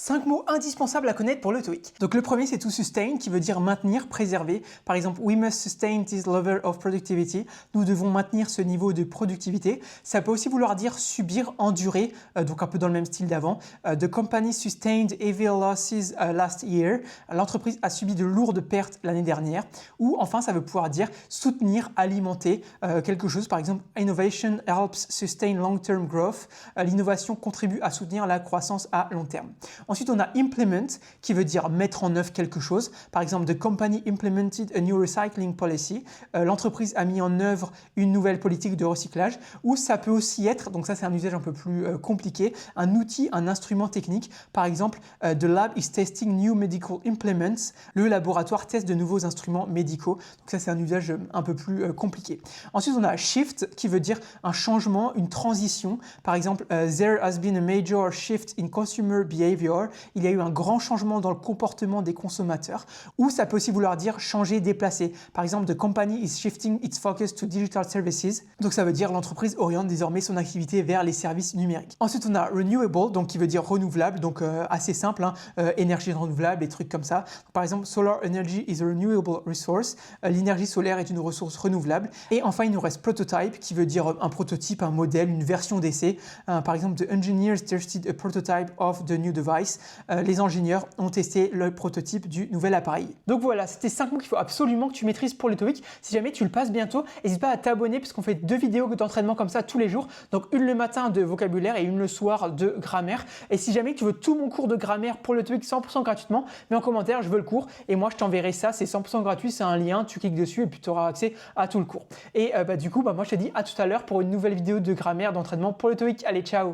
5 mots indispensables à connaître pour le TOEIC. Donc le premier c'est to sustain qui veut dire maintenir, préserver. Par exemple, we must sustain this level of productivity. Nous devons maintenir ce niveau de productivité. Ça peut aussi vouloir dire subir, endurer, donc un peu dans le même style d'avant. The company sustained heavy losses last year. L'entreprise a subi de lourdes pertes l'année dernière. Ou enfin ça veut pouvoir dire soutenir, alimenter quelque chose. Par exemple, innovation helps sustain long-term growth. L'innovation contribue à soutenir la croissance à long terme. Ensuite, on a implement qui veut dire mettre en œuvre quelque chose. Par exemple, the company implemented a new recycling policy. L'entreprise a mis en œuvre une nouvelle politique de recyclage. Ou ça peut aussi être, donc ça c'est un usage un peu plus compliqué, un outil, un instrument technique. Par exemple, the lab is testing new medical implements. Le laboratoire teste de nouveaux instruments médicaux. Donc ça c'est un usage un peu plus compliqué. Ensuite, on a shift qui veut dire un changement, une transition. Par exemple, there has been a major shift in consumer behavior. Il y a eu un grand changement dans le comportement des consommateurs. Ou ça peut aussi vouloir dire changer, déplacer. Par exemple, the company is shifting its focus to digital services. Donc ça veut dire l'entreprise oriente désormais son activité vers les services numériques. Ensuite, on a renewable, donc qui veut dire renouvelable, donc assez simple, hein, énergie renouvelable, des trucs comme ça. Donc, par exemple, solar energy is a renewable resource. L'énergie solaire est une ressource renouvelable. Et enfin, il nous reste prototype, qui veut dire un prototype, un modèle, une version d'essai. Par exemple, the engineers tested a prototype of the new device. Les ingénieurs ont testé le prototype du nouvel appareil. Donc voilà, c'était 5 mots qu'il faut absolument que tu maîtrises pour le TOEIC. Si jamais tu le passes bientôt, n'hésite pas à t'abonner parce qu'on fait 2 vidéos d'entraînement comme ça tous les jours. Donc une le matin de vocabulaire et une le soir de grammaire. Et si jamais tu veux tout mon cours de grammaire pour le TOEIC 100% gratuitement, mets en commentaire, je veux le cours et moi je t'enverrai ça. C'est 100% gratuit, c'est un lien, tu cliques dessus et puis tu auras accès à tout le cours. Et du coup, moi je te dis à tout à l'heure pour une nouvelle vidéo de grammaire d'entraînement pour le TOEIC. Allez, ciao!